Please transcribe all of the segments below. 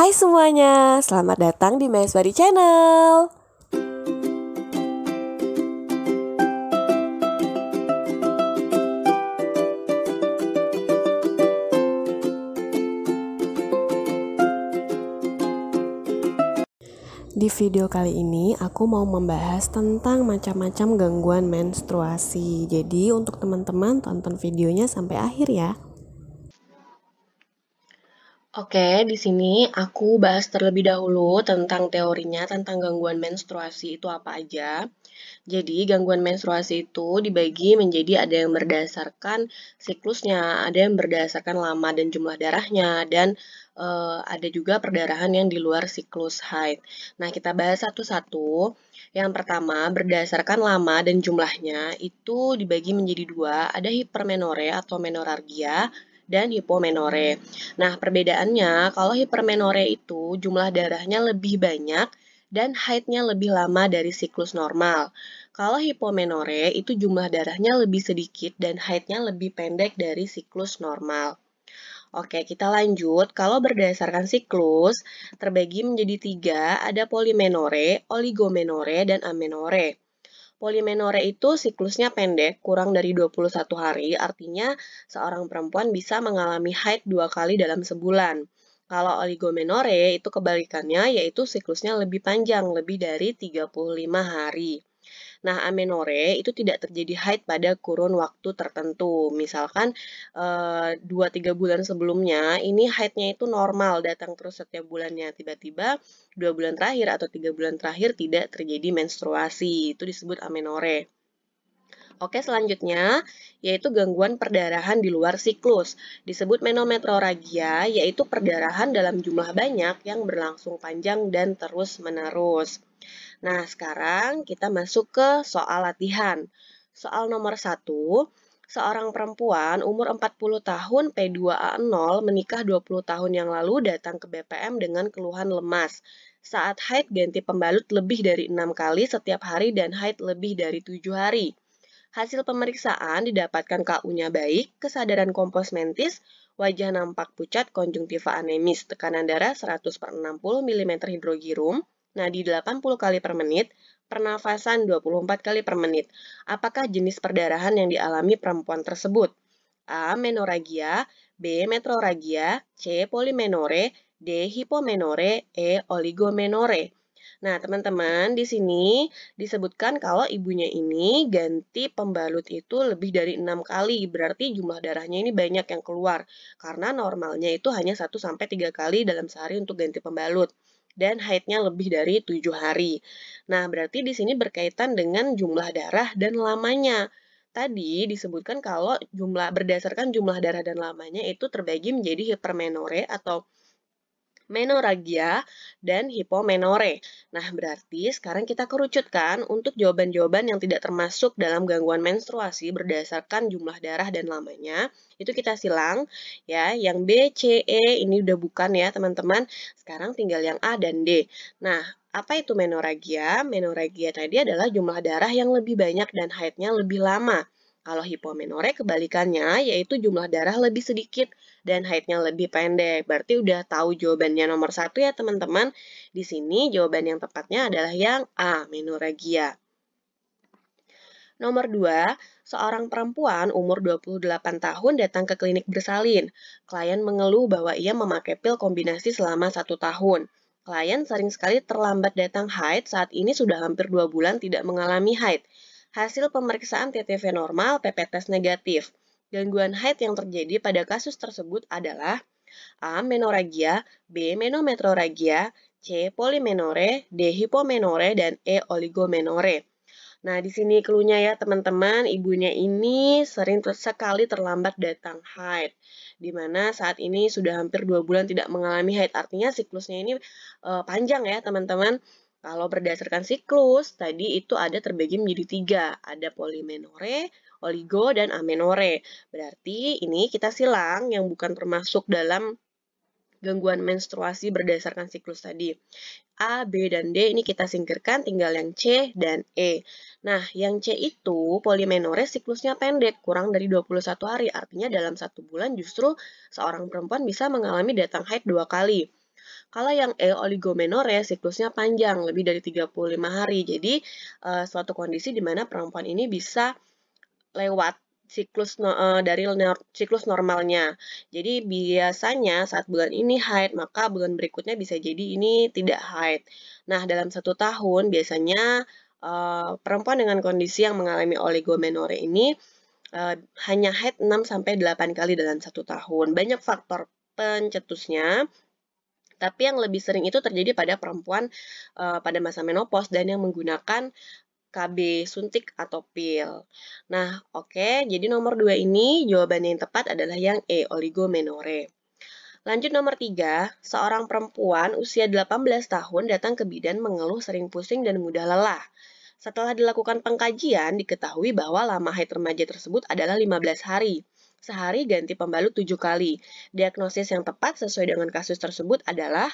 Hai semuanya, selamat datang di Maheswari Channel. Di video kali ini aku mau membahas tentang macam-macam gangguan menstruasi. Jadi untuk teman-teman tonton videonya sampai akhir ya. Oke, di sini aku bahas terlebih dahulu tentang teorinya tentang gangguan menstruasi itu apa aja. Jadi, gangguan menstruasi itu dibagi menjadi ada yang berdasarkan siklusnya, ada yang berdasarkan lama dan jumlah darahnya, dan ada juga perdarahan yang di luar siklus haid. Nah, kita bahas satu-satu. Yang pertama, berdasarkan lama dan jumlahnya itu dibagi menjadi dua, ada hipermenore atau menorrhagia dan hipomenore. Nah, perbedaannya kalau hipermenore itu jumlah darahnya lebih banyak dan haidnya lebih lama dari siklus normal. Kalau hipomenore itu jumlah darahnya lebih sedikit dan haidnya lebih pendek dari siklus normal. Oke, kita lanjut. Kalau berdasarkan siklus, terbagi menjadi tiga, ada polimenore, oligomenore, dan amenore. Polimenore itu siklusnya pendek, kurang dari 21 hari, artinya seorang perempuan bisa mengalami haid 2 kali dalam sebulan. Kalau oligomenore itu kebalikannya, yaitu siklusnya lebih panjang, lebih dari 35 hari. Nah, amenore itu tidak terjadi haid pada kurun waktu tertentu. Misalkan 2-3 bulan sebelumnya, ini haidnya itu normal, datang terus setiap bulannya. Tiba-tiba 2 bulan terakhir atau 3 bulan terakhir tidak terjadi menstruasi. Itu disebut amenore. Oke, selanjutnya yaitu gangguan perdarahan di luar siklus. Disebut menometrorrhagia, yaitu perdarahan dalam jumlah banyak yang berlangsung panjang dan terus-menerus. Nah, sekarang kita masuk ke soal latihan. Soal nomor 1, seorang perempuan umur 40 tahun P2A0 menikah 20 tahun yang lalu datang ke BPM dengan keluhan lemas. Saat haid ganti pembalut lebih dari 6 kali setiap hari dan haid lebih dari 7 hari. Hasil pemeriksaan didapatkan KU-nya baik, kesadaran kompos mentis, wajah nampak pucat, konjungtiva anemis, tekanan darah 100 per 60 mm hidrogirum, nadi 80 kali per menit, pernafasan 24 kali per menit. Apakah jenis perdarahan yang dialami perempuan tersebut? A. Menorrhagia, B. Metrorrhagia, C. Polimenore, D. Hipomenore, E. Oligomenore. Nah, teman-teman, di sini disebutkan kalau ibunya ini ganti pembalut itu lebih dari 6 kali, berarti jumlah darahnya ini banyak yang keluar. Karena normalnya itu hanya 1-3 kali dalam sehari untuk ganti pembalut. Dan haidnya lebih dari 7 hari. Nah, berarti di sini berkaitan dengan jumlah darah dan lamanya. Tadi disebutkan kalau berdasarkan jumlah darah dan lamanya itu terbagi menjadi hipermenore atau menorrhagia, dan hipomenore. Nah, berarti sekarang kita kerucutkan untuk jawaban-jawaban yang tidak termasuk dalam gangguan menstruasi berdasarkan jumlah darah dan lamanya. Itu kita silang ya. Yang B, C, E ini udah bukan ya, teman-teman. Sekarang tinggal yang A dan D. Nah, apa itu menorrhagia? Menorrhagia tadi adalah jumlah darah yang lebih banyak dan haidnya lebih lama. Kalau hipomenore kebalikannya, yaitu jumlah darah lebih sedikit dan haidnya lebih pendek. Berarti udah tahu jawabannya nomor 1 ya teman-teman. Di sini jawaban yang tepatnya adalah yang A, menorrhagia. Nomor 2, seorang perempuan umur 28 tahun datang ke klinik bersalin. Klien mengeluh bahwa ia memakai pil kombinasi selama 1 tahun. Klien sering sekali terlambat datang haid, saat ini sudah hampir 2 bulan tidak mengalami haid. Hasil pemeriksaan TTV normal, PP test negatif. Gangguan haid yang terjadi pada kasus tersebut adalah A. Menorrhagia, B. Menometrorrhagia, C. Polimenore, D. Hipomenore, dan E. Oligomenore. Nah, di sini clue-nya ya teman-teman, ibunya ini sering sekali terlambat datang haid. Di mana saat ini sudah hampir 2 bulan tidak mengalami haid. Artinya siklusnya ini panjang ya teman-teman. Kalau berdasarkan siklus, tadi itu ada terbagi menjadi 3. Ada polimenore, oligo, dan amenore. Berarti ini kita silang yang bukan termasuk dalam gangguan menstruasi berdasarkan siklus tadi. A, B, dan D ini kita singkirkan, tinggal yang C dan E. Nah, yang C itu polimenore siklusnya pendek, kurang dari 21 hari. Artinya dalam 1 bulan justru seorang perempuan bisa mengalami datang haid 2 kali. Kalau yang E oligomenore siklusnya panjang, lebih dari 35 hari. Jadi suatu kondisi di mana perempuan ini bisa lewat dari siklus normalnya. Jadi biasanya saat bulan ini haid, maka bulan berikutnya bisa jadi ini tidak haid. Nah, dalam 1 tahun biasanya perempuan dengan kondisi yang mengalami oligomenore ini hanya haid 6-8 kali dalam 1 tahun. Banyak faktor pencetusnya, tapi yang lebih sering itu terjadi pada perempuan pada masa menopause dan yang menggunakan KB suntik atau pil. Nah, oke, jadi nomor 2 ini jawabannya yang tepat adalah yang E, oligomenore. Lanjut nomor 3, seorang perempuan usia 18 tahun datang ke bidan mengeluh sering pusing dan mudah lelah. Setelah dilakukan pengkajian, diketahui bahwa lama haid remaja tersebut adalah 15 hari. Sehari ganti pembalut 7 kali. Diagnosis yang tepat sesuai dengan kasus tersebut adalah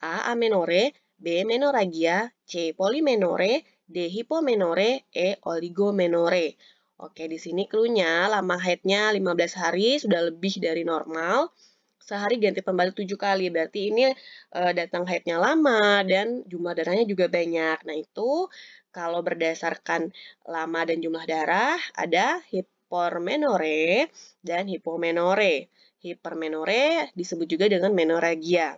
A. Amenore, B. Menorrhagia, C. Polymenore, D. Hypomenore, E. Oligomenore. Oke, di sini clue-nya lama haidnya 15 hari sudah lebih dari normal. Sehari ganti pembalut 7 kali, berarti ini datang haidnya lama dan jumlah darahnya juga banyak. Nah, itu kalau berdasarkan lama dan jumlah darah, ada hipermenore dan hipomenore. Hipermenore disebut juga dengan menorrhagia.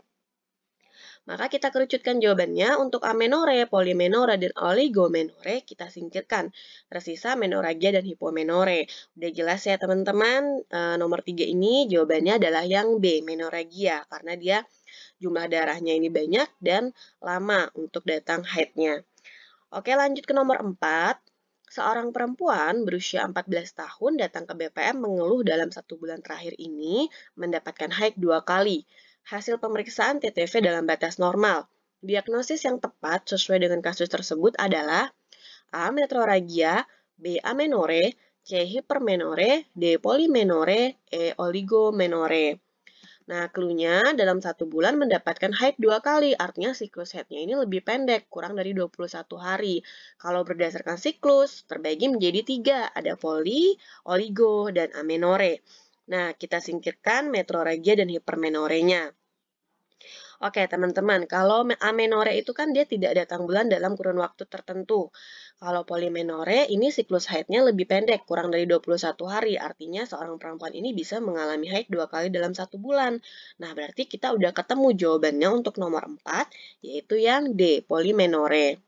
Maka kita kerucutkan jawabannya untuk amenore, polymenore, dan oligomenore kita singkirkan. Tersisa menorrhagia dan hipomenore. Udah jelas ya teman-teman, nomor 3 ini jawabannya adalah yang B, menorrhagia. Karena dia jumlah darahnya ini banyak dan lama untuk datang haidnya. Oke, lanjut ke nomor 4. Seorang perempuan berusia 14 tahun datang ke BPM mengeluh dalam 1 bulan terakhir ini mendapatkan haid 2 kali. Hasil pemeriksaan TTV dalam batas normal. Diagnosis yang tepat sesuai dengan kasus tersebut adalah A. Metrorrhagia, B. Amenore, C. Hypermenore, D. Polymenore, E. Oligomenore. Nah, clue-nya dalam 1 bulan mendapatkan haid 2 kali, artinya siklus haidnya ini lebih pendek, kurang dari 21 hari. Kalau berdasarkan siklus, terbagi menjadi 3, ada poli, oligo, dan amenore. Nah, kita singkirkan metrorrhagia dan hipermenorenya. Oke, teman-teman, kalau amenore itu kan dia tidak datang bulan dalam kurun waktu tertentu. Kalau polymenore, ini siklus haidnya lebih pendek, kurang dari 21 hari. Artinya seorang perempuan ini bisa mengalami haid 2 kali dalam 1 bulan. Nah, berarti kita udah ketemu jawabannya untuk nomor 4, yaitu yang D, polymenore.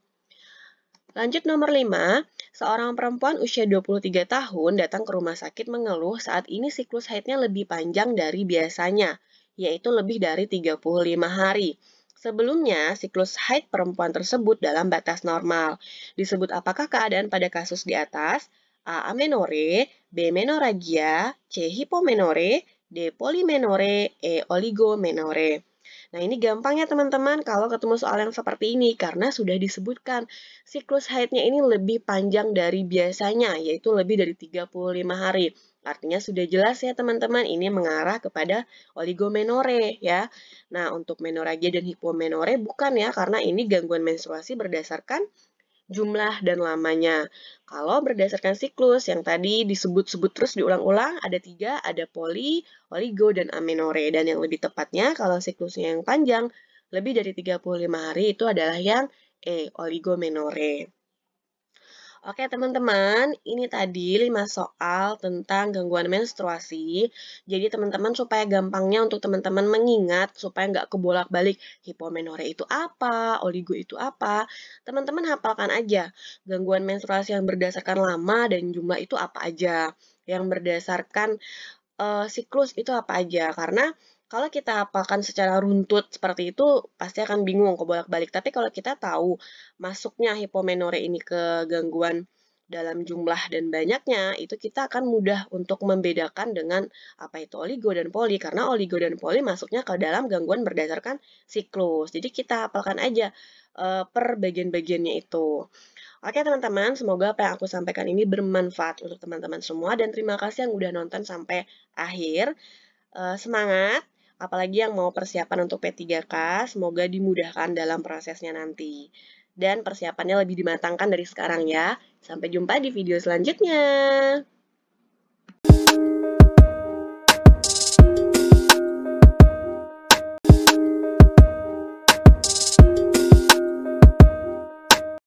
Lanjut nomor 5, seorang perempuan usia 23 tahun datang ke rumah sakit mengeluh saat ini siklus haidnya lebih panjang dari biasanya, yaitu lebih dari 35 hari. Sebelumnya, siklus haid perempuan tersebut dalam batas normal. Disebut apakah keadaan pada kasus di atas? A. Amenore, B. Menorrhagia, C. Hypomenore, D. Polymenore, E. Oligomenore. Nah, ini gampang ya teman-teman kalau ketemu soal yang seperti ini karena sudah disebutkan siklus haidnya ini lebih panjang dari biasanya, yaitu lebih dari 35 hari. Artinya sudah jelas ya teman-teman, ini mengarah kepada oligomenore ya. Nah, untuk menorrhagia dan hipomenore bukan ya, karena ini gangguan menstruasi berdasarkan jumlah dan lamanya. Kalau berdasarkan siklus yang tadi disebut-sebut terus diulang-ulang, ada 3, ada poli, oligo, dan amenore. Dan yang lebih tepatnya, kalau siklusnya yang panjang, lebih dari 35 hari itu adalah yang E, oligomenore. Oke teman-teman, ini tadi 5 soal tentang gangguan menstruasi. Jadi teman-teman supaya gampangnya untuk teman-teman mengingat, supaya nggak kebolak-balik hipomenore itu apa, oligo itu apa, teman-teman hafalkan aja. Gangguan menstruasi yang berdasarkan lama dan jumlah itu apa aja. Yang berdasarkan siklus itu apa aja. Karena kalau kita hafalkan secara runtut seperti itu, pasti akan bingung kebolak-balik. Tapi kalau kita tahu masuknya hipomenore ini ke gangguan dalam jumlah dan banyaknya, itu kita akan mudah untuk membedakan dengan apa itu oligo dan poli. Karena oligo dan poli masuknya ke dalam gangguan berdasarkan siklus. Jadi kita hafalkan aja per bagian-bagiannya itu. Oke teman-teman, semoga apa yang aku sampaikan ini bermanfaat untuk teman-teman semua. Dan terima kasih yang udah nonton sampai akhir. Semangat! Apalagi yang mau persiapan untuk P3K, semoga dimudahkan dalam prosesnya nanti. Dan persiapannya lebih dimatangkan dari sekarang ya. Sampai jumpa di video selanjutnya.